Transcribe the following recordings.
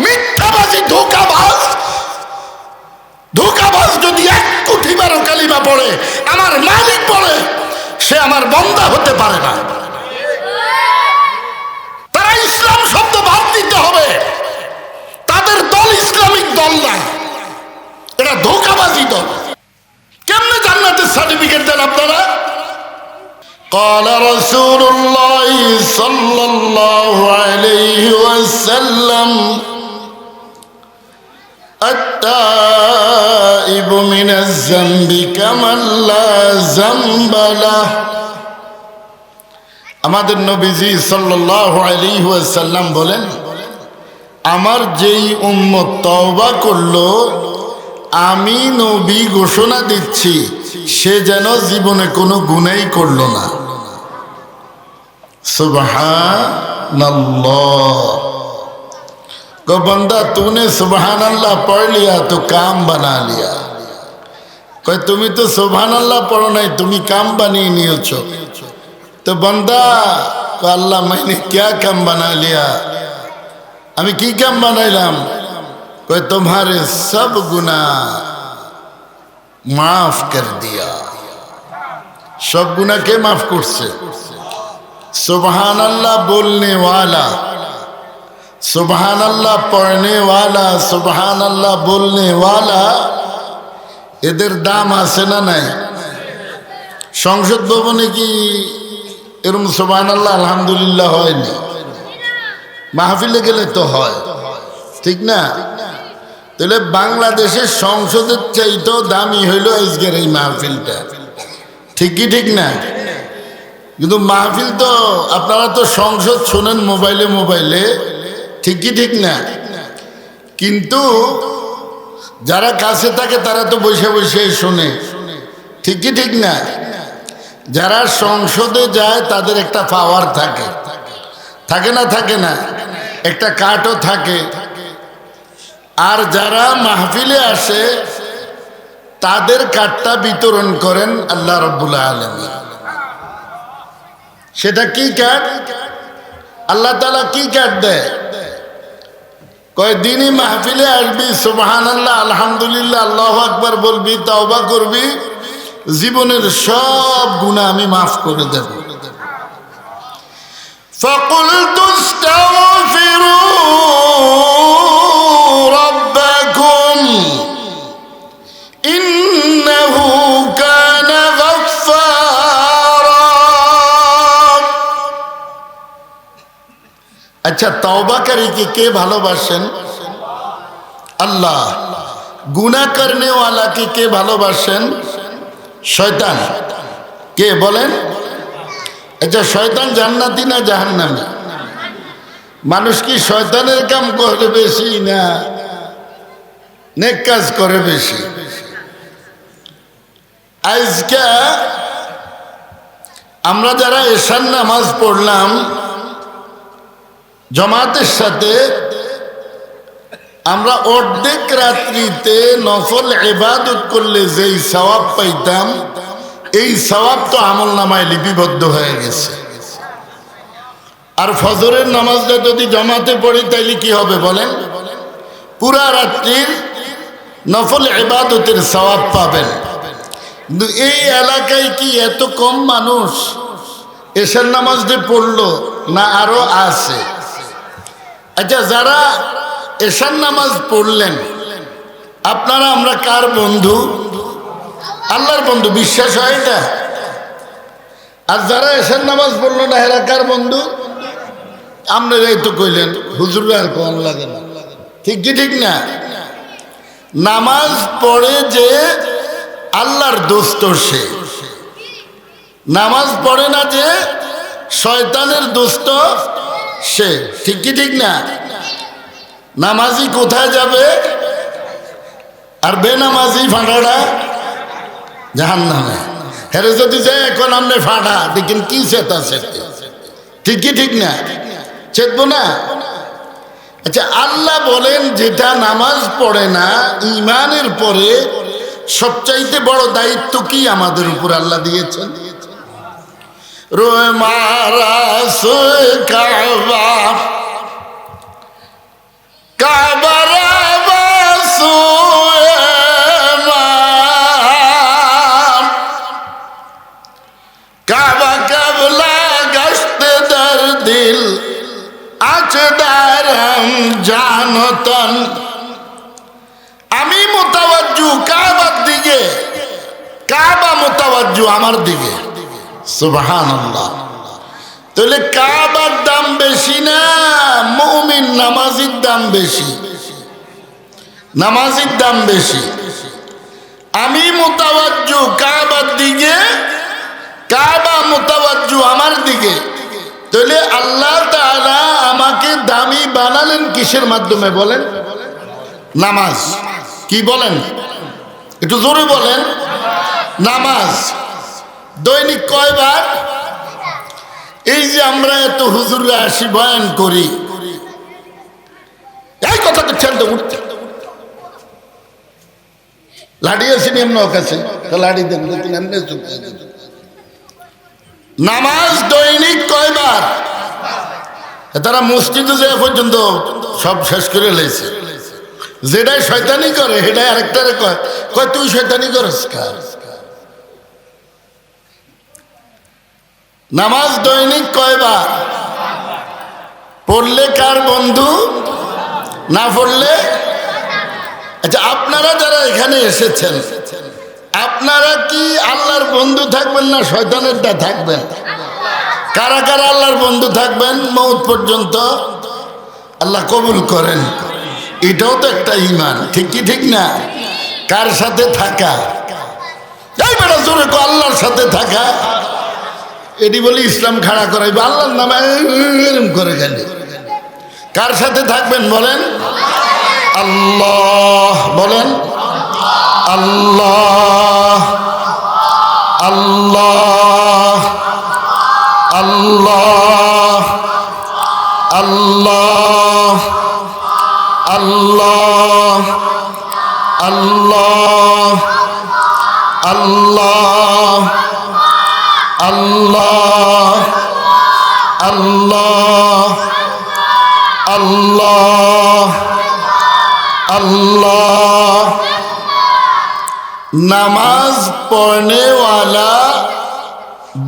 মিথ্যাবাজি ধোঁকাবাজ যদি 1 কোটি বার কালিমা পড়ে, আমার মালিক বলে সে আমার বান্দা হতে পারে না। তারা ইসলাম শব্দ বাদ দিতে হবে। তাদের দল ইসলামিক দল না, এটা ধোঁকাবাজি দল। কেমনে জান্নাতের সার্টিফিকেট দেন আপনারা? قال رسول الله صلى الله عليه وسلم التائب من الذنب كمن لا ذنب له। আমাদের নবীজি সাল্লাল্লাহু আলাইহি ওয়াসাল্লাম বলেন, আমার যেই উম্মত তওবা করলো, আমি নবী ঘোষণা দিচ্ছি সে যেন জীবনে কোনো গুনাহ করলো না। सुबहानल्लाह। को बंदा तूने सुबहान अल्लाह पढ़ लिया तो काम बना लिया। कोई तुम्हें तो सुबहान अल्लाह पढ़ो नहीं, तुम्हें काम बनिए नियोछो। तो बंदा को अल्लाह मैंने क्या काम बना लिया? हमें की काम बनाइलाम? कोई तुम्हारे सब गुनाह माफ कर दिया। सब गुनाह के माफ करছে? सुबहान अल्लाह बोलने वाला, सुबहान अल्लाह पढ़ने वाला, सुबहान अल्लाह बोलने वाला, এদের দাম আছে না নাই? সংসদ ভবনে কি এরকম সুবহান আল্লাহ আলহামদুলিল্লাহ হয়নি? মাহফিলে গেলে তো হয়, ঠিক না? তাহলে বাংলাদেশের সংসদের চাইতেও দামি হইল আজকের এই মাহফিলটা, ঠিক কি ঠিক না? কিন্তু মাহফিল তো আপনারা তো সংসদ শোনেন মোবাইলে, ঠিক কি ঠিক না? কিন্তু যারা কাছে থাকে তারা তো বসে বসে শোনে, ঠিক কি ঠিক না? যারা সংসদে যায় তাদের একটা পাওয়ার থাকে, থাকে না? থাকে না? একটা কাটও থাকে। আর যারা মাহফিলে আসে তাদের কাটটা বিতরণ করেন আল্লাহ রাব্বুল আলামিন। সেটা কি কাট? আল্লাহ তাআলা কি কাট দেয়? কয় দিনই মাহফিলে আসবি, সুবহানাল্লাহ আলহামদুলিল্লাহ আল্লাহু আকবার বলবি, তওবা করবি, জীবনের সব গুনাহ আমি মাফ করে দেব। ফাকুলতু আস্তাগফিরু রাব্বাকুম ইন্নাহু কানা গাফফারা। আচ্ছা, তওবাকারীকে কে ভালোবাসেন? আল্লাহ। গুনাহ করনে ওয়ালাকে কে ভালোবাসেন? শয়তান। কে বলেন? আচ্ছা, শয়তান জান্নাতি না জাহান্নামী? মানুষ কি শয়তানের কাম করে বেশি না নেক কাজ করে বেশি? আজকে আমরা যারা এশার নামাজ পড়লাম জামাতের সাথে, আমরা অর্ধেক রাত্রিতে নফল ইবাদত করলে যেই সওয়াব পাইতাম, এই সওয়াব তো আমলনামায় লিপিবদ্ধ হয়ে গেছে। আর ফজরের নামাজটা যদি জামাতে পড়ি তাইলে কি হবে বলেন? পুরা রাত্রির নফল ইবাদতের সওয়াব পাবেন। কিন্তু এই এলাকায় কি এত কম মানুষ এশার নামাজটা পড়লো না আরো আছে? আচ্ছা, যারা এশার নামাজ পড়লেন আপনারা, আমরা কার বন্ধু? আল্লাহর বন্ধু। বিশ্বাস হয় এটা? আর যারা এশার নামাজ পড়লো না এরা কার বন্ধু? আপনারাই তো কইলেন, হুজুর আর কোন লাগে না, ঠিক কি ঠিক না? নামাজ পড়ে যে আল্লাহর দোস্ত সে, নামাজ পড়ে না যে শয়তানের দোস্ত সে, ঠিক কি ঠিক না? নামাজি কোথায় যাবে? আর বেনামাজি ফাঁটাটা জাহান্নামে। হেরে যদি যায় এখন আপনি ফাঁটা দেখেন কি চেতা চেতে, ঠিক কি ঠিক না? চেতবো না? আচ্ছা, আল্লাহ বলেন যেটা নামাজ পড়ে না, ইমানের পরে সবচাইতে বড় দায়িত্ব কি আমাদের উপর আল্লাহ দিয়েছেন? রোয়ে মারা কাবা তাওয়াজ্জু আমার দিকে। সুবহানাল্লাহ। তাহলে কাবার দাম বেশি না মুমিন নামাজির দাম বেশি? নামাজির দাম বেশি। আমি মুতাওয়াজ্জু কাবার দিকে, কাবা মুতাওয়াজ্জু আমার দিকে। তাহলে আল্লাহ তাআলা আমাকে দামি বানালেন কিসের মাধ্যমে বলেন? নামাজ। কি বলেন? একটু জোরে বলেন। নামাজ। দৈনিক কয়বার? এই যে আমরা এত হুজুরে আসি বয়ান করি, এই কথা করছেন তো উঠতে লাড়ি আছে নি এমন কাছে লাড়ি দেন এমনি। নামাজ দৈনিক কয়বার? তারা মসজিদে যে পর্যন্ত সব শেষ করে লেছে। যেটাই শয়তানি করে সেটাই আরেকটারে কয়, কয় তুই শয়তানি করস। নামাজ দৈনিক কয়বার? পড়লে কার বন্ধু, না পড়লে? আচ্ছা, আপনারা যারা এখানে এসেছেন আপনারা কি আল্লাহর বন্ধু থাকবেন না শয়তানের দা থাকবেন? কারা কারা আল্লাহর বন্ধু থাকবেন মওত পর্যন্ত? আল্লাহ কবুল করেন। এটাও তো একটা ঈমান, ঠিক কি ঠিক না? কার সাথে থাকা? এই বেটা জোরে কো, আল্লাহর সাথে থাকা। এটি বলি ইসলাম খাড়া করাইবে আল্লাহর নামে এরকম করে গেলে। কার সাথে থাকবেন বলেন? আল্লাহ বলেন। আল্লাহ আল্লাহ আল্লাহ আল্লাহ আল্লাহ আল্লাহ আল্লাহ আল্লাহ আল্লাহ আল্লাহ আল্লাহ। নামাজ পড়নেওয়ালা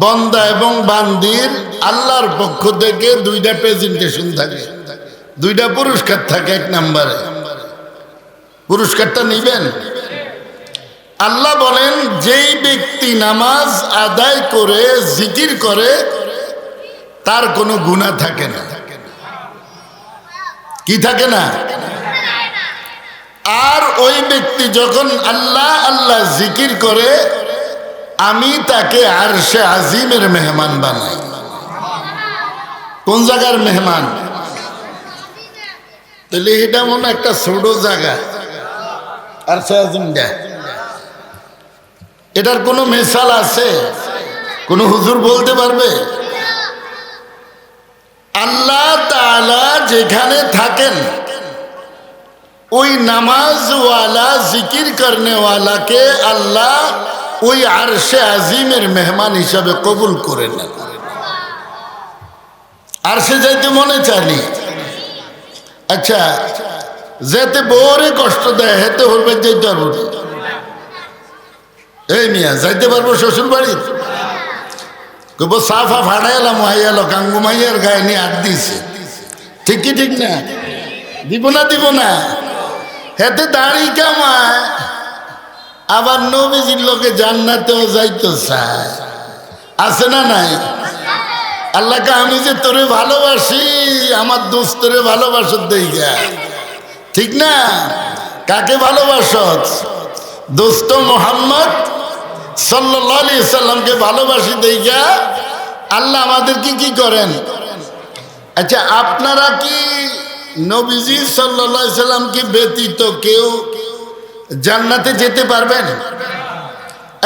বন্দা এবং বান্দির আল্লাহর পক্ষ থেকে দুইটা প্রেজেন্টেশন থাকে, দুইটা পুরস্কার থাকে। এক নম্বরে পুরস্কারটা নিবেন। আল্লাহ বলেন, যেই ব্যক্তি নামাজ আদায় করে জিকির করে তার কোনো গুনাহ থাকে না। কি থাকে না? আর ওই ব্যক্তি যখন আল্লাহ আল্লাহ জিকির করে আমি তাকে আরশে আজিমের মেহমান বানাই। কোন জায়গার মেহমান? তাহলে এটা মনে একটা ছোট জায়গা আরশে আজিম দেয়। এটার কোনো মিসাল আছে? কোন হুজুর বলতে পারবে? আল্লাহ তাআলা যেখানে থাকেন ওই নামাজওয়ালা জিকির করনেওয়ালাকে আল্লাহ ওই আরশে আজিমের মেহমান হিসাবে কবুল করে নেন। আরশে যাইতে মনে চাইনি? আচ্ছা, যেতে বউরে কষ্ট দেয় হেতে হরবে যাইতে পারবো? এই মিয়া যাইতে পারবো শ্বশুর বাড়ি? কব সাফা ফাড়াই এলাম হাইয়ালো কাঙ্গুমাইয়ার গায়ে নিয়ে হাত দিয়েছে। ঠিক কি ঠিক না? দিব না দিব না? হেতে দাড়ি কামায় আবার নবীজির লোকে জান্নাতেও যাইতো চায়। আছে না নাই? আল্লাহকে আমি যে তোরে ভালোবাসি আমার দোস্তরে ভালোবাসত দেইগা। ঠিক না? কাকে ভালোবাসত? দোস্ত মোহাম্মদ সাল্লাল্লাহু আলাইহি সাল্লামকে ভালোবাসি দেইগা আল্লাহ আমাদেরকে কি করেন? আচ্ছা, আপনারা কি নবীজি সাল্লাল্লাহু আলাইহি সাল্লামকে ব্যতীত কেউ জান্নাতে যেতে পারবেন?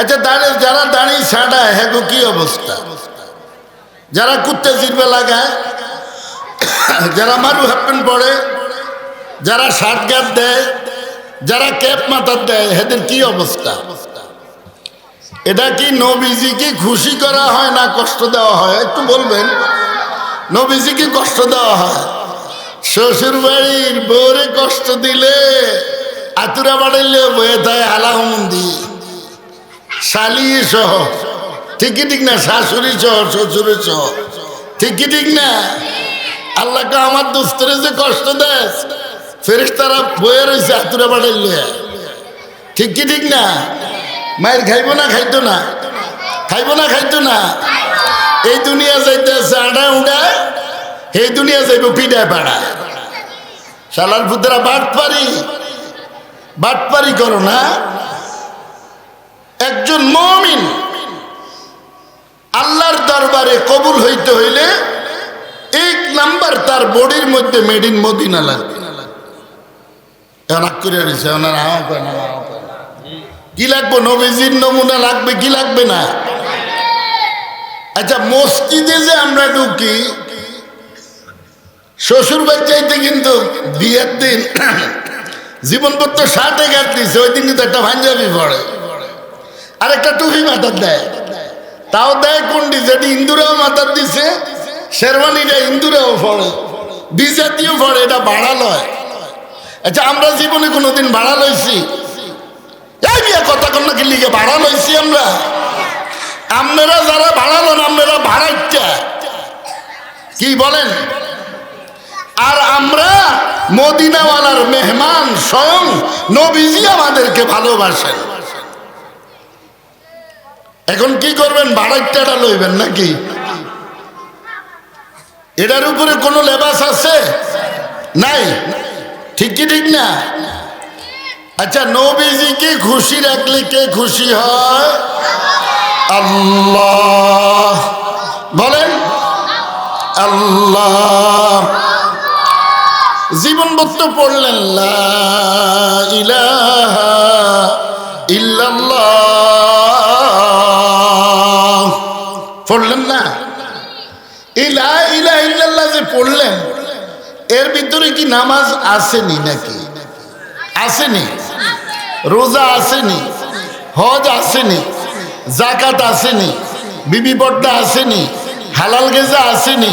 আচ্ছা, যারা দাড়ি ছাড়ায় হ্যাঁ কি অবস্থা? যারা কুত্তে জিরবে লাগায়, যারা মারু হাফ পড়ে, যারা শার্ট গার্ড দেয়, যারা ক্যাপ মাথার দেয়, এদের কি অবস্থা? এটা কি নবীজিকে খুশি করা হয় না কষ্ট দেওয়া হয়? একটু বলবেন। নবীজিকে কষ্ট দেওয়া হয়। শ্বশুর বাড়ির বউরে কষ্ট দিলে আতুরা বাড়াইলে বয়ে থাকে হালাহমন্দি শালিয়ে সহ। ঠিকই ঠিক না? শাশুড়ি সহ শ্বশুরের সহ। ঠিকই ঠিক না? আল্লাহকে আমার দোস্তরে যে কষ্ট দেয় ফেরেশতারা বয়ে রয়েছে আতুরা বাড়াইলে। ঠিক কি ঠিক না? মায়ের খাইব না খাইতো না? খাইব না খাইতো না? এই দুনিয়া যাইতেছে আডা উডা, এই দুনিয়া যাইব পিডায় পাড়া। শালার পুতরা বাটপারি করো না। একজন মুমিন আল্লাহর দরবারে কবুল হইতে হইলে 1 নাম্বার তার বডির মধ্যে মেড ইন মদিনা লাগবে। কি লাগবে? নবীজির নমুনা লাগবে কি লাগবে না? আচ্ছা, মসজিদে যে আমরা ঢুকি, শ্বশুর বাচ্চাইতে কিন্তু বিয়ের দিন জীবনপত্র 60 গাছ দিছে, ওই দিন কিন্তু একটা পাঞ্জাবি পড়ে আর একটা টুপি মাথার দেয়। তাও দেয় কোনটি? যেটি ইন্দুরাও মাথার দিছে, শেরওয়ানিটা ইন্দুরাও পড়ে, বিজাতিও পড়ে, এটা ভাড়া লয়। আচ্ছা, আমরা জীবনে কোনোদিন ভাড়া লইছি? এই বিয়া কথা কন নাকি লিগে ভাড়া লইছি আমরা? আপনারা যারা ভাড়া লন, আপনারা ভাড়াইটা কি বলেন? আর আমরা মদিনাওয়ালার মেহমান, স্বয়ং নবীজি আমাদেরকে ভালোবাসেন। এখন কি করবেন? ভাড়াইটাটা লইবেন নাকি? এটার উপরে কোনো লেবাস আছে? নাই। ঠিক কি ঠিক না? আচ্ছা, নবীজিকে খুশি রাখলে কে খুশি হয়? আল্লাহ। বলেন আল্লাহ। জীবনবত্ত পড়লেন লা ইলাহা ইল্লাল্লাহ, পড়লেন না? এই লা ইলাহা ইল্লাল্লাহ যে পড়লেন, এর ভিতরে কি নামাজ আসেনি নাকি? আসেনি? রোজা আসেনি? হজ আসেনি? জাকাত আসেনি? বিবি পর্দা আসেনি? হালাল গেজা আসেনি?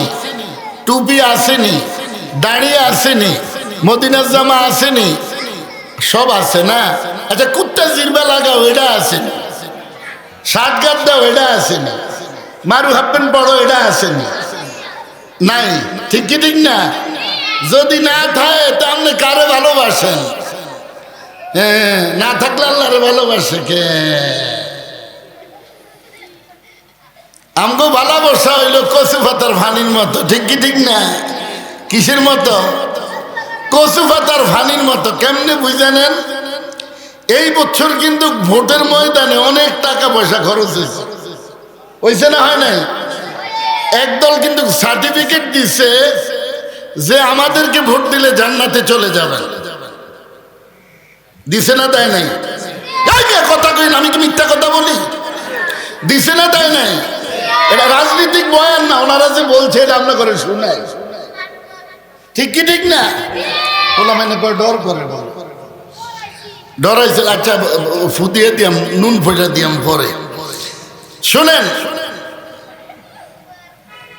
টুপি আসেনি? দাড়ি আসেনি? মদিনার জামা আসেনি? সব আছে না? আচ্ছা, কুত্তা জিরবা লাগাও, এটা আসেনি? শার্ট গাদ দাও, এটা আসেনি? মারু হাফ প্যান্ট পড়ো, এটা আসেনি? নাই। ঠিক কি ঠিক না? যদি না থাকে তাহলে কারে ভালোবাসেন? হ্যাঁ, না থাকলে আল্লাহরে ভালোবাসে কে? আমগো ভালোবাসা হইল কচু পাতার ফানির মতো। ঠিক কি ঠিক না? কিসের মতো? কচু পাতার ফানির মতো। কেমনে বুঝানেন? এই বছর কিন্তু ভোটের ময়দানে অনেক টাকা পয়সা খরচ হয়েছে, হয়েছে না? হয় নাই? একদল কিন্তু সার্টিফিকেট দিছে যে আমাদেরকে ভোট দিলে জান্নাতে চলে যাবেন। দিছে না? দেয় নাই? কথা কই না, আমি কি মিথ্যা কথা বলি? দিছে না? দেয় নাই? এটা রাজনীতিক বয়ান না, ওনারা যে বলছে এটা আমরা করে শুনাই। ঠিক কি ঠিক না? ওলা মানে ডর করে, ডরাইছে। আচ্ছা, ফুটিয়ে দিয়াম, নুন ফোটা দিয়াম পরে। শুনেন,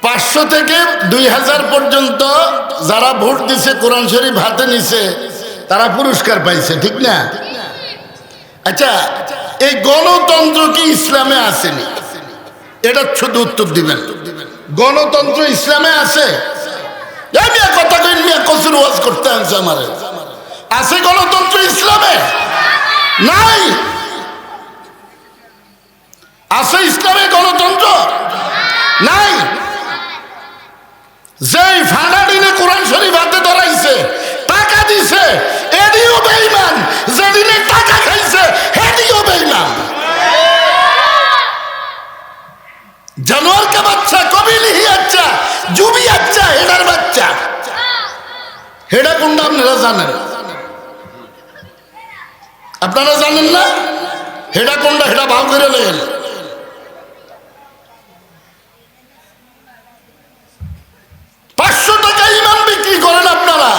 500 থেকে 2000 পর্যন্ত যারা ভোট দিছে, কোরআন শরীফ হাতে নিছে, তারা পুরস্কার পাইছে। ঠিক না? আচ্ছা, এই গণতন্ত্র কি ইসলামে আসেনি? এটা শুধু উত্তর দিবেন। গণতন্ত্র ইসলামে আছে? কথা কইন মিয়া, কসুর ওয়াজ করতে আনছে আমারে। আছে গণতন্ত্র ইসলামে? নাই। আছে ইসলামে গণতন্ত্র? নাই। যেই ফানাডিনে কোরআন শরীফ হাতে ধরাইছে, টাকা দিছে, এদিও বেঈমান। যেদিনে টাকা খাইছে, হেদিও বেঈমান। জানোয়ার কা বাচ্চা, কবিলিহি আচ্ছা, জুবি আচ্ছা, হেডার বাচ্চা। হেডা কোনটা আপনারা জানেন? আপনারা জানেন না? হেডা কোনটা? হেডা ভাব করে লেগেন। টাকা ইমান বিক্রি করেন আপনারা।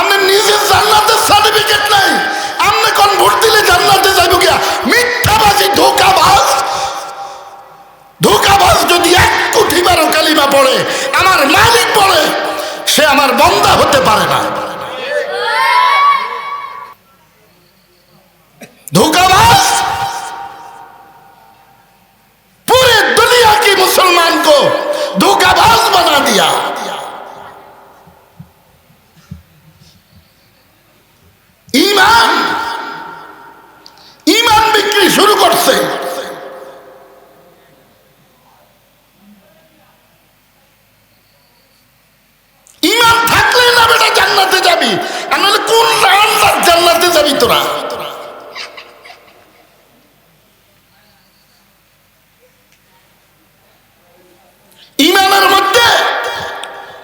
আপনার নিজের জান্নাতের সার্টিফিকেট নাই, আপনি কোন ভোট দিলে জান্নাতে যাইব গিয়া? মিথ্যাবাজি, ধোঁকাবাজ। ধোঁকাবাজ যদি 1 কোটি বার কালিমা পড়ে, আমার মালিক পড়ে, সে আমার বান্দা হতে পারে না। धोखाबाज पूरे दुनिया की मुसलमान को धोखाबाज बना दिया। ईमान बिक्री शुरू करছে।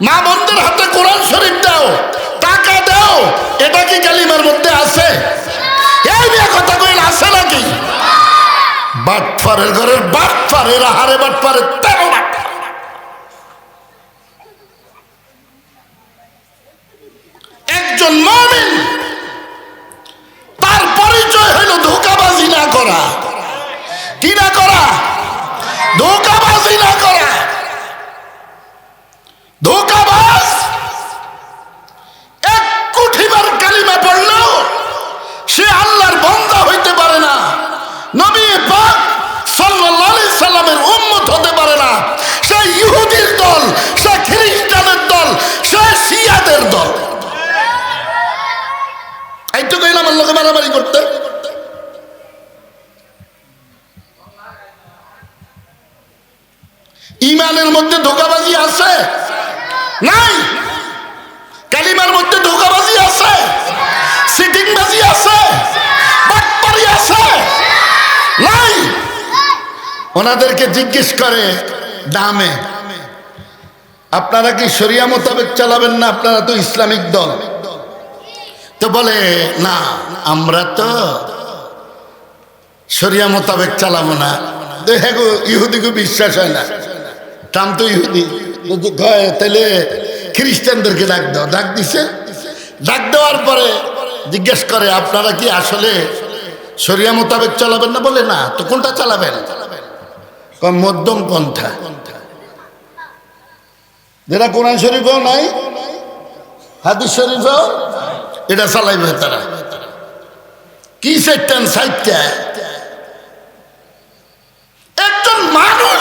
মা বোনদের হাতে কোরআন শরীফ দাও, টাকা দাও, এটা কি কালিমার মধ্যে আছে? এই নিয়ে কথা কইল আছে নাকি? বাটফারের ঘরের বাটফার, এরা হারে বাটফারের তেরো বাটফার। একজন মুমিন তার পরিচয় হইল ধোঁকাবাজি না করা। কি না করা? ধোঁকাবাজি না করা। ধোঁকাবাজ এক কোটিবার কালিমা পড়লেও সে আল্লাহর বান্দা হইতে পারে না, নবী পাক সাল্লাল্লাহু আলাইহি সাল্লামের উম্মত হতে পারে না। সে ইহুদির দল, সে খ্রিস্টানের দল, সে শিয়াদের দল। এই তো কইলাম আল্লাহকে মারামারি করতে। ইমানের মধ্যে ধোঁকাবাজি আছে? নাই। কালিমার মধ্যে ধোঁকাবাজি আছে, সিটিংবাজি আছে, বাটপারি আছে? নাই। ওনাদেরকে জিজ্ঞেস করে দামে, আপনারা কি শরিয়া মোতাবেক চালাবেন না? আপনারা তো ইসলামিক দল। তো বলে না, আমরা তো শরিয়া মোতাবেক চালাবো না। দেখো ইহুদিকে বিশ্বাস হয় না, ট্রাম্প তো ইহুদি। তাহলে খ্রিস্টানদেরকে ডাক দাও। ডাক দিছে। ডাক দেওয়ার পরে জিজ্ঞেস করে আপনারা কি আসলে শরিয়া মোতাবেক চালাবেন না? বলে না। তো কোনটা চালাবেন? মধ্যম পন্থা, যেটা কোরআন শরীফেও নাই, হাদিস শরীফেও, এটা চালাইবে তারা। কি চাইতেন সাইটটা? একজন মানুষ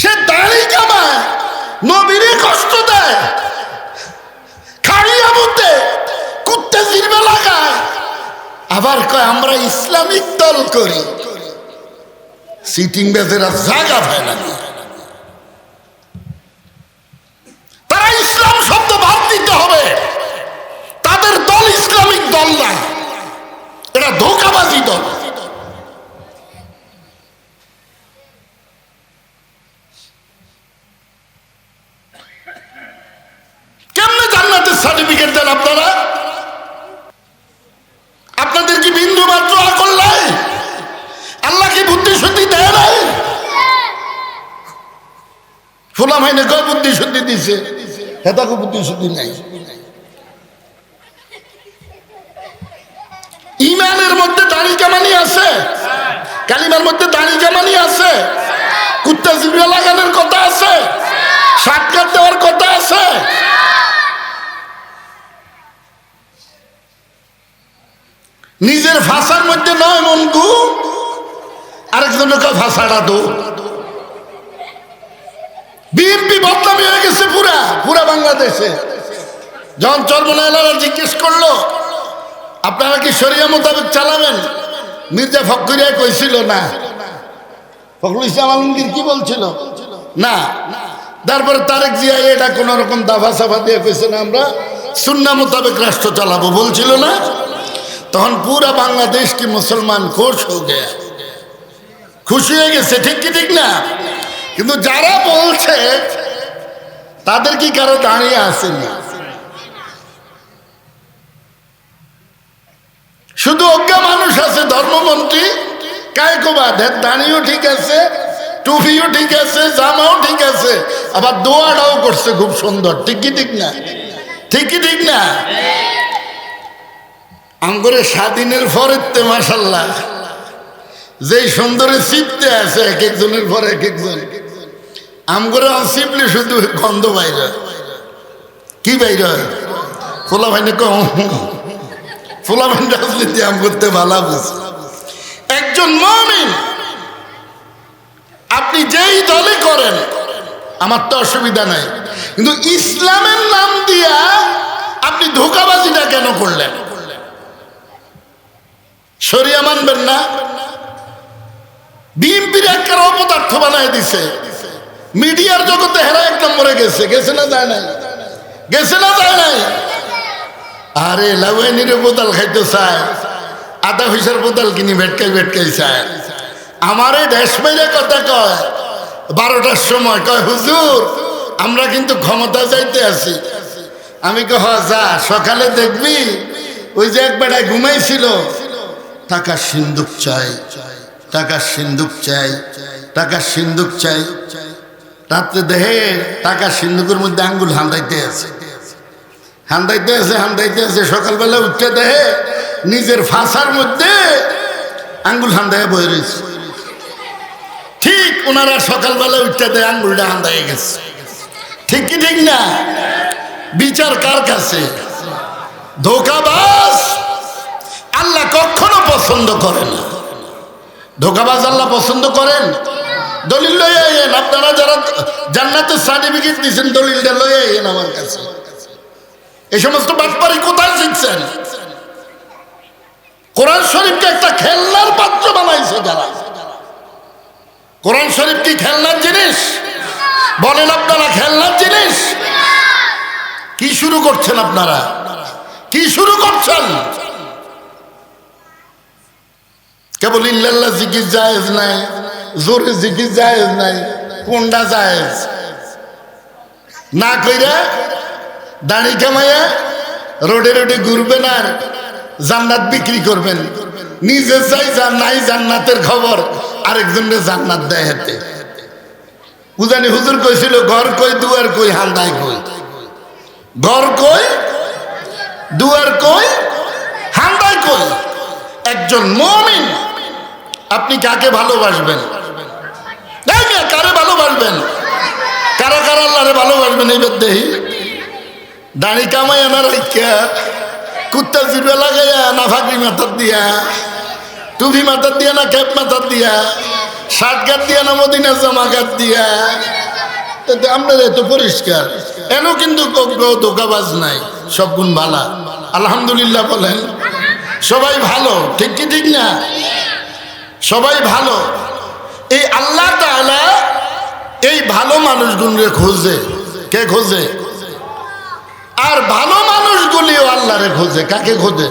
সে দাড়ি কামায়, নবীরে কষ্ট দেয়, খাড়িয়া মধ্যে কুত্তে জিরবে লাগায়, আবার কয় আমরা ইসলামিক দল করি। সিটিং বেজেরা জায়গা পায় না। তারা ইসলাম শব্দ বাদ দিতে হবে। তাদের দল ইসলামিক দল না, এটা ধোঁকাবাজি দল। কেমনে জান্নাতের সার্টিফিকেট দেন আপনারা? আপনাদের কি বিন্দু মাত্র আকল নাই? আল্লাহ কি বুদ্ধি শুদ্ধি দেয় নাই? ফুলা মাইনে কয় বুদ্ধি শুদ্ধি দিছে, হেতাকে বুদ্ধি শুদ্ধি নাই। ইমানের মধ্যে দাড়ি কামানি আছে, কালিমার মধ্যে দাড়ি কামানি আছে, কুত্তা জিভে লাগানোর কথা আছে, সাতকার দেওয়ার কথা আছে। নিজের ভাষার মধ্যে নয় মন গু, আরেকজনকে ভাষাটা দো। বিএনপি বদনামি হয়ে গেছে পুরা পুরা বাংলাদেশে। যখন চরমনাইলারা জিজ্ঞেস করলো আপনারা কি শরিয়া মোতাবেক চালাবেন, মির্জা ফখরুলিয়া কইছিল না। ফখরুল ইসলাম আলমগীর কি বলছিল? না। তারপরে তারেক জিয়া এটা কোন রকম দাফা সাফা দিয়ে কইছে না, আমরা সুন্নাহ মোতাবেক রাষ্ট্র চালাবো বলছিল না। তখন পুরা বাংলাদেশ কি মুসলমান খুশ হয়ে গেছে, খুশি হয়ে গেছে। ঠিক কি ঠিক না? কিন্তু যারা বলছে তাদের কি কারো দাঁড়িয়ে আসেনি? শুধু অজ্ঞা মানুষ আছে, ধর্মমন্ত্রী কায়কোবাদ, দাঁড়িয়েও ঠিক আছে, টুপিও ঠিক আছে, জামাও ঠিক আছে, আবার দোয়াটাও করছে খুব সুন্দর। ঠিক কি ঠিক না? ঠিক কি ঠিক না? আমগরে স্বাধীনের পরেতে মাশাল্লাহ যেই সুন্দরে চিপতে আছে এক একজনের পর এক একজন, আমগরে চিপলে শুধু গন্ধ বাইরে। কি বাইরে? ফোলা ভাইনে ফোলা ভাইন রাজনীতি আম করতে ভালো বুঝে। একজন মুমিন আপনি যেই দলে করেন আমার তো অসুবিধা নাই, কিন্তু ইসলামের নাম দিয়া আপনি ধোঁকাবাজিটা কেন করলেন? শরিয়া মানবেন না? বিএনপির একটা অপদার্থ বানায় দিছে। মিডিয়ার জগতে হেরা এক নম্বরে গেছে। গেছে না যায় নাই? গেছে না যায় নাই? আরে লাউয়ানির বোতল খাইতে চায়, আধা পয়সার বোতল কিনি ভেটকাই চায়। আমারে ড্যাশ মেরে কথা কয় 12টার সময়, কয় হুজুর আমরা কিন্তু ক্ষমতা চাইতে আছি। আমি কহ যা সকালে দেখবি ওই যে এক বেড়ায় ঘুমাইছিল, টাকা সিন্দুক চাই, টাকা সিন্দুক চাই, টাকা সিন্দুক চাই। রাত্রে দেহে টাকা সিন্দুকের মধ্যে আঙ্গুল হান্দাইতে আছে, হান্দাইতে আছে, হান্দাইতে আছে। সকালবেলা উঠতে দেহে নিজের ফাঁসার মধ্যে আঙ্গুল হান্দায় বয়ে রয়েছে। ঠিক ওনারা সকালবেলা উঠতে দেয় আঙ্গুলটা হান্দায় গেছে। ঠিক কি ঠিক না? বিচার কার কাছে? ধোঁকাবাজ আল্লাহ কখনো পছন্দ করে না। ধোঁকাবাজ আল্লাহ পছন্দ করেন? দলিল লয়ে আইয়েন। আপনারা যারা জান্নাতের সার্টিফিকেট দিয়েছেন দলিলটা লয়ে আইয়েন আমার কাছে। এই সমস্ত বাটপারি কোথায় শিখছেন? কোরআন শরীফকে একটা খেলনার পাত্র বানাইছে যারা। কোরআন শরীফ কি খেলনার জিনিস? বলেন আপনারা খেলনার জিনিস? কি শুরু করছেন আপনারা? কি শুরু করছেন? কেবল ইল্লাল্লাহ জিকির জায়েজ নাই, জোরে জিকির জায়েজ নাই, কোনটা জায়েজ না কইরা দাড়ি কামাইয়া রোডে রোডে ঘুরবেন আর জান্নাত বিক্রি করবেন। নিজে চাই নাই জান্নাতের খবর, আরেকজনকে জান্নাত দেয় হেতে। উজানি হুজুর কইছিল ঘর কই দুয়ার কই হান্দায় কই। ঘর কই দুয়ার কই হান্দায় কই। একজন মুমিন আপনি কাকে ভালোবাসবেন? কারে ভালোবাসবেন? কারা কারা আল্লাহরে ভালোবাসবেন? এইবার দেহি দাড়ি কামাইয়া না রাইখা কুত্তা জিবে লাগাইয়া না ফাঁকরি মাথার দিয়া, টুপি মাথার দিয়া না ক্যাপ মাথার দিয়া, শার্ট গাট দিয়া না মদিনা জামা গাট দিয়া, আপনার এত পরিষ্কার এন কিন্তু ধোঁকাবাজ নাই, সব গুণ ভালা। আলহামদুলিল্লাহ বলেন। সবাই ভালো, ঠিক কি ঠিক না? সবাই ভালো। এই আল্লাহ তাআলা এই ভালো মানুষগুলোকে খোঁজে। কে খোঁজে? আর ভালো মানুষগুলিও আল্লাহরে খোঁজে। কাকে খোঁজে?